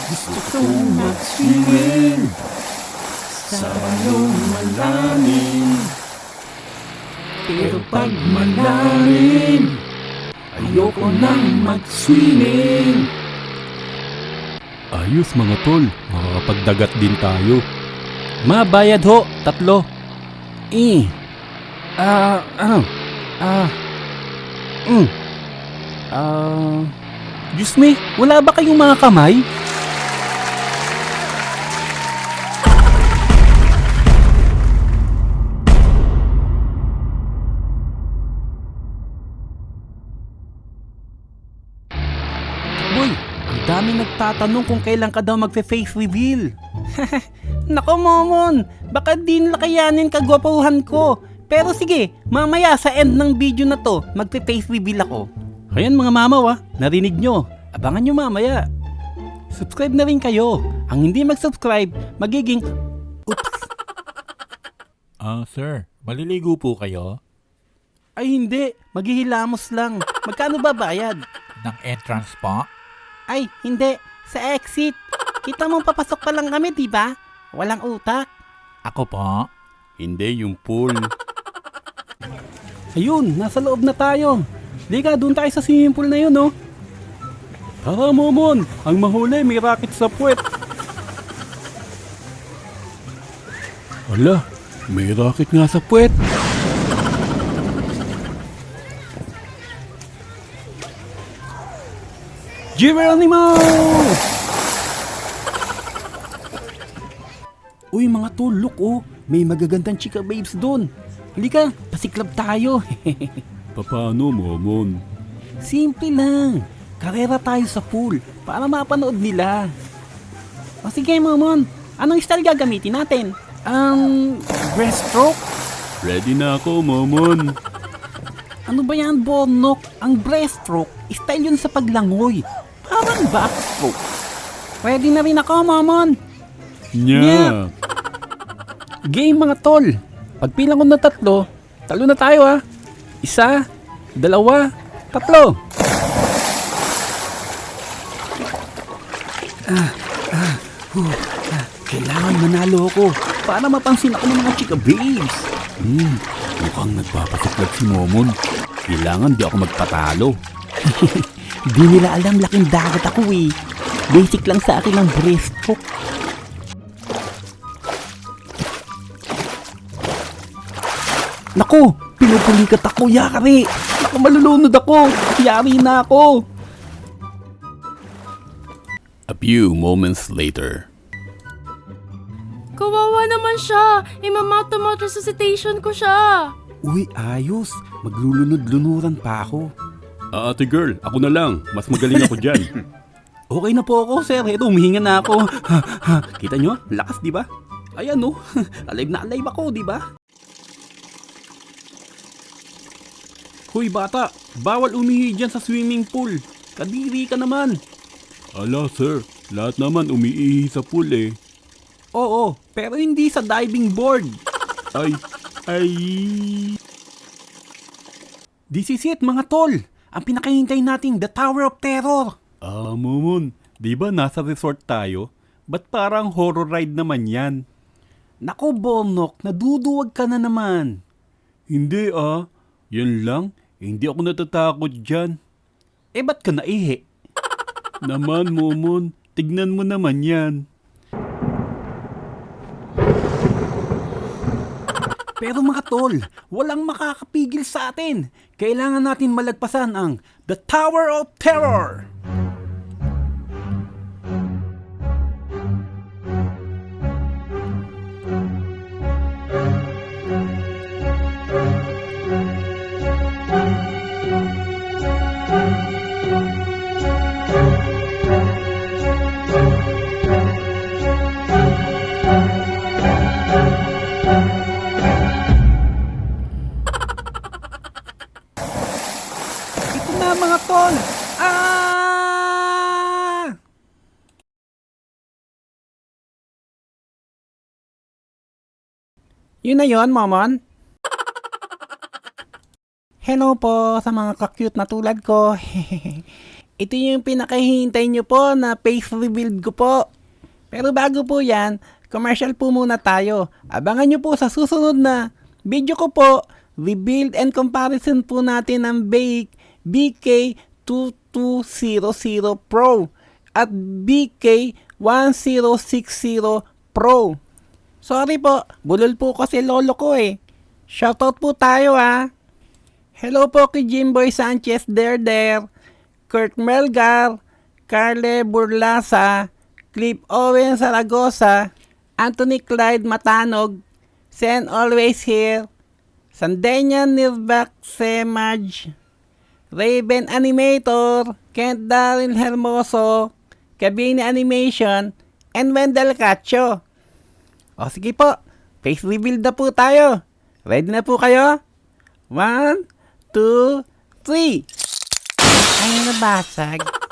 Gusto kong mag-swimming sa balong malalim. Pero pag malalim, ayoko nang mag-swimming. Ayos mga tol, makakapagdagat din tayo. Mabayad ho, 3. Diyos me, wala ba kayong mga kamay? Boy, ang dami nagtatanong kung kailan ka daw magfe-face reveal. Nako Momon, baka di nila kayanin kagwapuhan ko. Pero sige, mamaya sa end ng video na to, magpe-face reveal ako. Ayan mga mamaw narinig nyo. Abangan nyo mamaya. Subscribe na rin kayo. Ang hindi mag-subscribe, magiging... Oops. Sir, maliligo po kayo? Ay hindi, maghihilamos lang. Magkano ba bayad? Ng entrance po? Ay, hindi. Sa exit. Kita mo papasok pa lang kami, di ba? Walang utak. Ako po? Hindi, yung pool. Ayun, nasa loob na tayo. Liga, doon tayo sa swimming pool na yun, no? Tara, Momon. Ang mahuli, may racket sa puwet. Ala, may racket nga sa puwet. Geronimo! Uy, mga tol, look may magagandang chika babes doon. Halika, pasiklab tayo. Paano, Momon? Simple lang. Karera tayo sa pool para mapanood nila. O sige, Momon. Anong style gagamitin natin? Breaststroke? Ready na ako, Momon. Ano ba yan, Bonok? Ang breaststroke, style yun sa paglangoy. Parang backstroke. Ready na rin ako, Momon. Nya. Game mga tol. Pagpilang ko na 3, talo na tayo 1, 2, 3. Kailangan manalo ako para mapansin ako ng mga chika babes. Mukhang nagpapasiklab si Momon. Kailangan di ako magpatalo. Di nila alam laking dagat ako Basic lang sa akin ang breaststroke. Naku, pinupulikat ako, yari. Naku, malulunod ako. Yari na ako. A few moments later. Kawawa naman siya. Imamouth-to-mouth resuscitation ko siya. Uy, ayos. Maglulunod-lunuran pa ako. Ate girl, ako na lang. Mas magaling ako dyan. Okay na po ako, sir. Ito, humihinga na ako. Kita nyo? Lakas, di ba? Ayan, no? Alive na alive ako, di ba? Hoy, bata. Bawal umihi dyan sa swimming pool. Kadiri ka naman. Ala sir, lahat naman umiihi sa pool Oo, pero hindi sa diving board. Ay. This is it, mga tol. Ang pinakahintay nating The Tower of Terror. Momon, di ba nasa resort tayo? Ba't parang horror ride naman yan? Nako, Bonok, naduduwag ka na naman. Hindi yan lang, hindi ako natatakot dyan. Ba't ka naihi? Naman, Momon, tignan mo naman yan. Pero mga tol, walang makakapigil sa atin. Kailangan natin malagpasan ang The Tower of Terror. Ito na mga tol. Yun na yun, Momon. Hello po sa mga ka-cute na tulad ko. Ito yung pinakahihintay nyo po na face reveal ko po. Pero bago po yan, commercial po muna tayo. Abangan nyo po sa susunod na video ko po, rebuild and comparison po natin ng BK2200 Pro at BK1060 Pro. Sorry po, bulol po kasi lolo ko eh. Shoutout po tayo Hello po kay Jimboy Sanchez there, Kurt Melgar, Carle Burlasa, Cliff Owen Zaragoza, Anthony Clyde Matanog, Sen Always Here, Sandenya Nirvak Semaj, Raven Animator, Kent Daryl Hermoso, Cabini Animation, and Wendell Cacho. O sige po, face reveal na po tayo. Ready na po kayo? 1, 2, 3. Ay, nabasag.